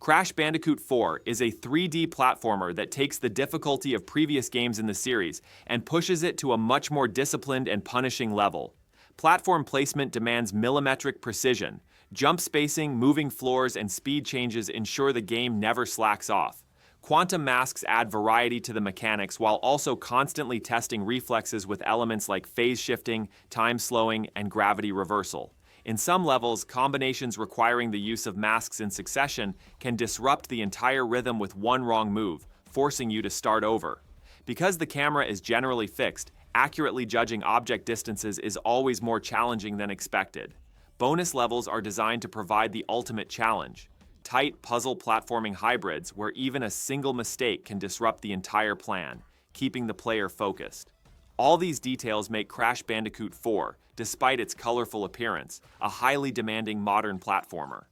Crash Bandicoot 4 is a 3D platformer that takes the difficulty of previous games in the series and pushes it to a much more disciplined and punishing level. Platform placement demands millimetric precision. Jump spacing, moving floors, and speed changes ensure the game never slacks off. Quantum masks add variety to the mechanics while also constantly testing reflexes with elements like phase shifting, time slowing, and gravity reversal. In some levels, combinations requiring the use of masks in succession can disrupt the entire rhythm with one wrong move, forcing you to start over. Because the camera is generally fixed, accurately judging object distances is always more challenging than expected. Bonus levels are designed to provide the ultimate challenge. Tight puzzle platforming hybrids where even a single mistake can disrupt the entire plan, keeping the player focused. All these details make Crash Bandicoot 4, despite its colorful appearance, a highly demanding modern platformer.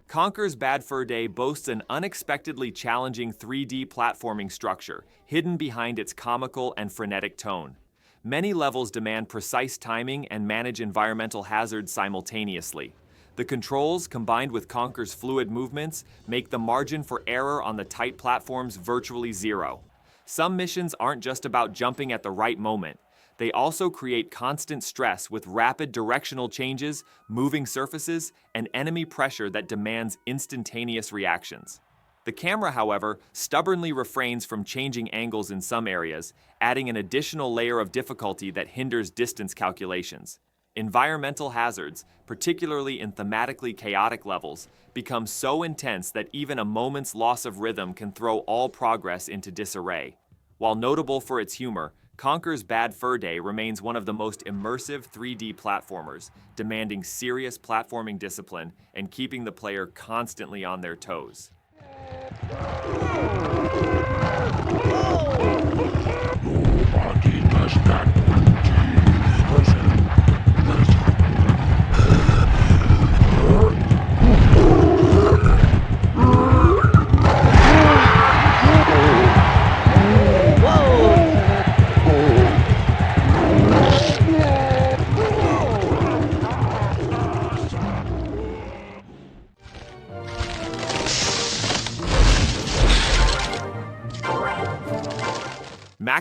Conker's Bad Fur Day boasts an unexpectedly challenging 3D platforming structure, hidden behind its comical and frenetic tone. Many levels demand precise timing and manage environmental hazards simultaneously. The controls, combined with Conker's fluid movements, make the margin for error on the tight platforms virtually zero. Some missions aren't just about jumping at the right moment. They also create constant stress with rapid directional changes, moving surfaces, and enemy pressure that demands instantaneous reactions. The camera, however, stubbornly refrains from changing angles in some areas, adding an additional layer of difficulty that hinders distance calculations. Environmental hazards, particularly in thematically chaotic levels, become so intense that even a moment's loss of rhythm can throw all progress into disarray. While notable for its humor, Conker's Bad Fur Day remains one of the most immersive 3D platformers, demanding serious platforming discipline and keeping the player constantly on their toes.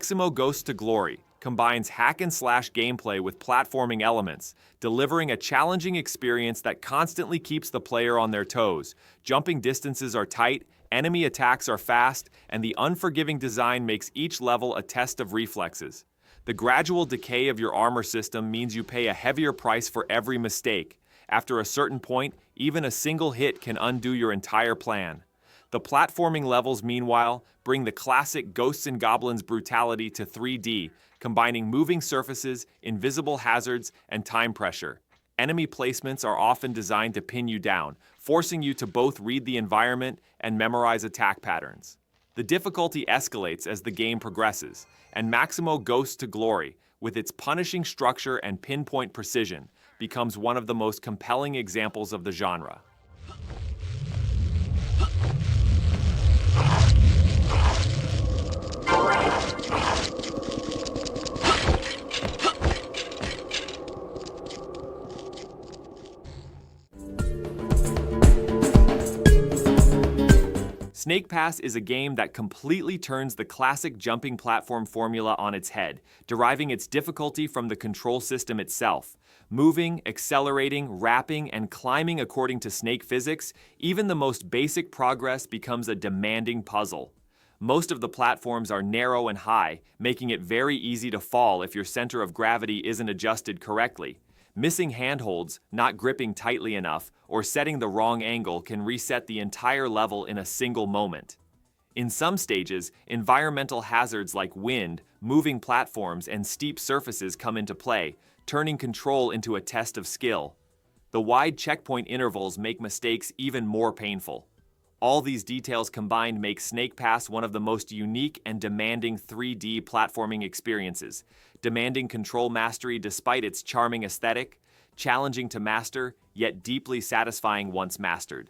Maximo Goes to Glory combines hack-and-slash gameplay with platforming elements, delivering a challenging experience that constantly keeps the player on their toes. Jumping distances are tight, enemy attacks are fast, and the unforgiving design makes each level a test of reflexes. The gradual decay of your armor system means you pay a heavier price for every mistake. After a certain point, even a single hit can undo your entire plan. The platforming levels, meanwhile, bring the classic Ghosts and Goblins brutality to 3D, combining moving surfaces, invisible hazards, and time pressure. Enemy placements are often designed to pin you down, forcing you to both read the environment and memorize attack patterns. The difficulty escalates as the game progresses, and Maximo Goes to Glory, with its punishing structure and pinpoint precision, becomes one of the most compelling examples of the genre. Snake Pass is a game that completely turns the classic jumping platform formula on its head, deriving its difficulty from the control system itself. Moving, accelerating, wrapping, and climbing according to snake physics, even the most basic progress becomes a demanding puzzle. Most of the platforms are narrow and high, making it very easy to fall if your center of gravity isn't adjusted correctly. Missing handholds, not gripping tightly enough, or setting the wrong angle can reset the entire level in a single moment. In some stages, environmental hazards like wind, moving platforms, and steep surfaces come into play, turning control into a test of skill. The wide checkpoint intervals make mistakes even more painful. All these details combined make Snake Pass one of the most unique and demanding 3D platforming experiences, demanding control mastery despite its charming aesthetic, challenging to master, yet deeply satisfying once mastered.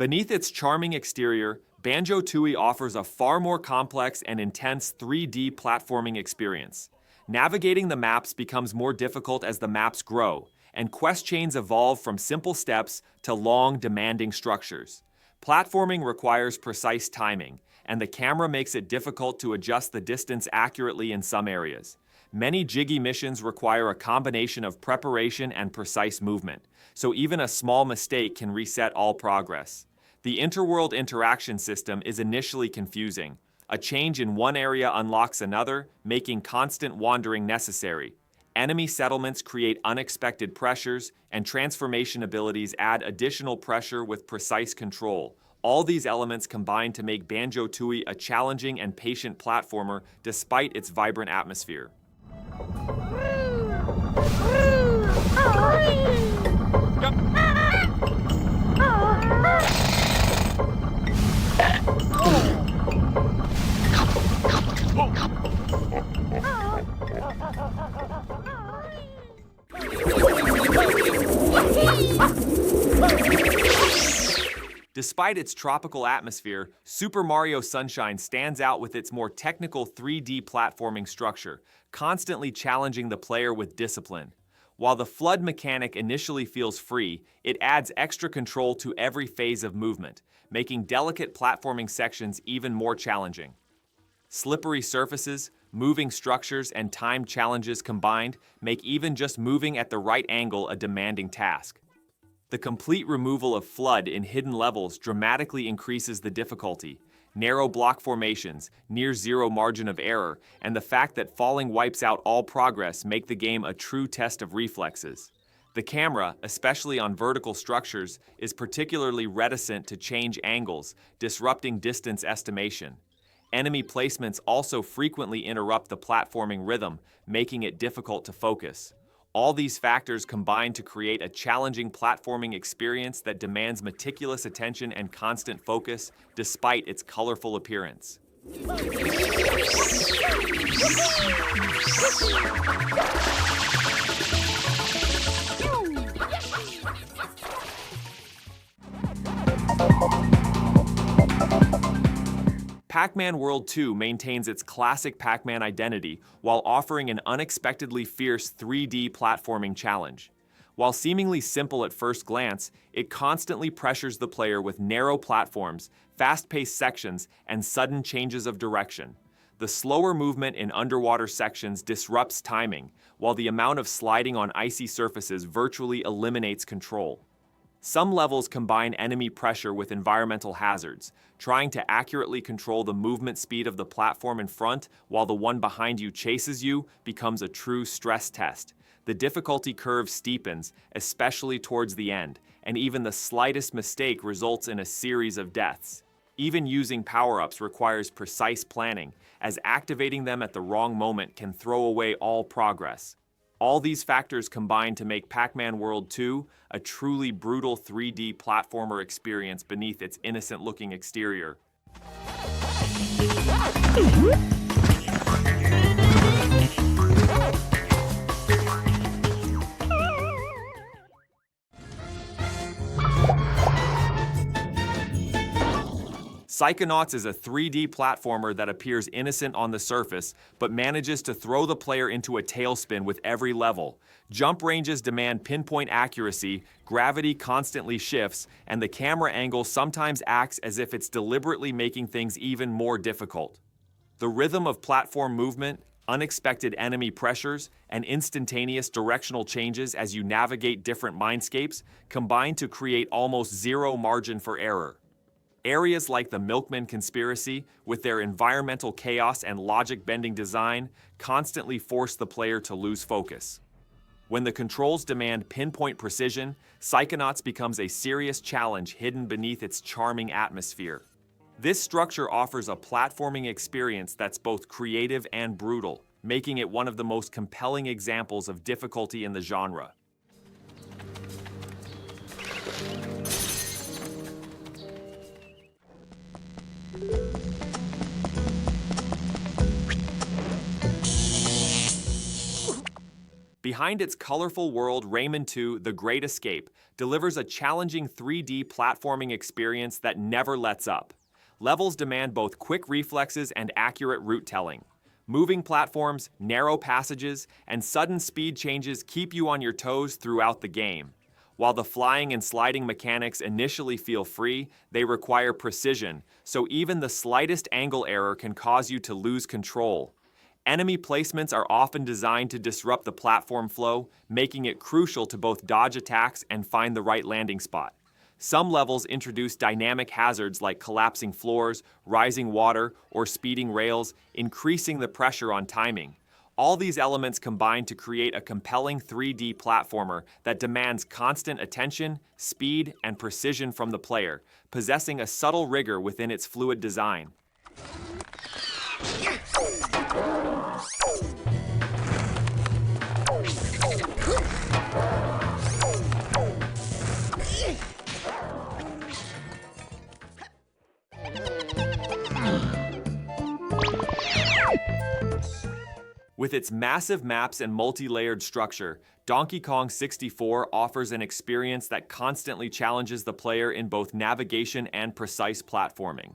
Beneath its charming exterior, Banjo Tooie offers a far more complex and intense 3D platforming experience. Navigating the maps becomes more difficult as the maps grow, and quest chains evolve from simple steps to long, demanding structures. Platforming requires precise timing, and the camera makes it difficult to adjust the distance accurately in some areas. Many jiggy missions require a combination of preparation and precise movement, so even a small mistake can reset all progress. The interworld interaction system is initially confusing. A change in one area unlocks another, making constant wandering necessary. Enemy settlements create unexpected pressures, and transformation abilities add additional pressure with precise control. All these elements combine to make Banjo Tooie a challenging and patient platformer despite its vibrant atmosphere. Despite its tropical atmosphere, Super Mario Sunshine stands out with its more technical 3D platforming structure, constantly challenging the player with discipline. While the flood mechanic initially feels free, it adds extra control to every phase of movement, making delicate platforming sections even more challenging. Slippery surfaces, moving structures, and timed challenges combined make even just moving at the right angle a demanding task. The complete removal of flood in hidden levels dramatically increases the difficulty. Narrow block formations, near zero margin of error, and the fact that falling wipes out all progress make the game a true test of reflexes. The camera, especially on vertical structures, is particularly reticent to change angles, disrupting distance estimation. Enemy placements also frequently interrupt the platforming rhythm, making it difficult to focus. All these factors combine to create a challenging platforming experience that demands meticulous attention and constant focus, despite its colorful appearance. Pac Man World 2 maintains its classic Pac Man identity while offering an unexpectedly fierce 3D platforming challenge. While seemingly simple at first glance, it constantly pressures the player with narrow platforms, fast-paced sections, and sudden changes of direction. The slower movement in underwater sections disrupts timing, while the amount of sliding on icy surfaces virtually eliminates control. Some levels combine enemy pressure with environmental hazards, trying to accurately control the movement speed of the platform in front while the one behind you chases you becomes a true stress test. The difficulty curve steepens, especially towards the end, and even the slightest mistake results in a series of deaths. Even using power-ups requires precise planning, as activating them at the wrong moment can throw away all progress. All these factors combine to make Pac Man World 2 a truly brutal 3D platformer experience beneath its innocent-looking exterior. Psychonauts is a 3D platformer that appears innocent on the surface, but manages to throw the player into a tailspin with every level. Jump ranges demand pinpoint accuracy, gravity constantly shifts, and the camera angle sometimes acts as if it's deliberately making things even more difficult. The rhythm of platform movement, unexpected enemy pressures, and instantaneous directional changes as you navigate different mindscapes combine to create almost zero margin for error. Areas like the Milkman Conspiracy, with their environmental chaos and logic-bending design, constantly force the player to lose focus. When the controls demand pinpoint precision, Psychonauts becomes a serious challenge hidden beneath its charming atmosphere. This structure offers a platforming experience that's both creative and brutal, making it one of the most compelling examples of difficulty in the genre. Behind its colorful world, Rayman 2: The Great Escape delivers a challenging 3D platforming experience that never lets up. Levels demand both quick reflexes and accurate route telling. Moving platforms, narrow passages, and sudden speed changes keep you on your toes throughout the game. While the flying and sliding mechanics initially feel free, they require precision, so even the slightest angle error can cause you to lose control. Enemy placements are often designed to disrupt the platform flow, making it crucial to both dodge attacks and find the right landing spot. Some levels introduce dynamic hazards like collapsing floors, rising water, or speeding rails, increasing the pressure on timing. All these elements combine to create a compelling 3D platformer that demands constant attention, speed, and precision from the player, possessing a subtle rigor within its fluid design. With its massive maps and multi-layered structure, Donkey Kong 64 offers an experience that constantly challenges the player in both navigation and precise platforming.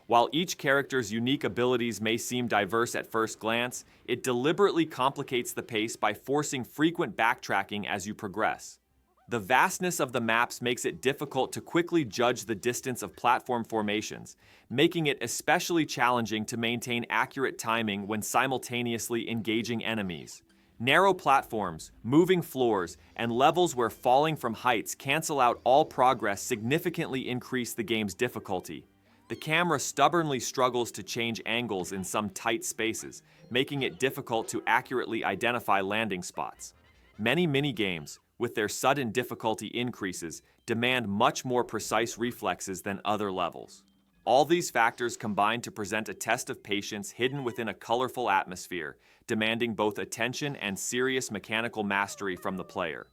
While each character's unique abilities may seem diverse at first glance, it deliberately complicates the pace by forcing frequent backtracking as you progress. The vastness of the maps makes it difficult to quickly judge the distance of platform formations, making it especially challenging to maintain accurate timing when simultaneously engaging enemies. Narrow platforms, moving floors, and levels where falling from heights cancel out all progress significantly increase the game's difficulty. The camera stubbornly struggles to change angles in some tight spaces, making it difficult to accurately identify landing spots. Many minigames, with their sudden difficulty increases, demand much more precise reflexes than other levels. All these factors combine to present a test of patience hidden within a colorful atmosphere, demanding both attention and serious mechanical mastery from the player.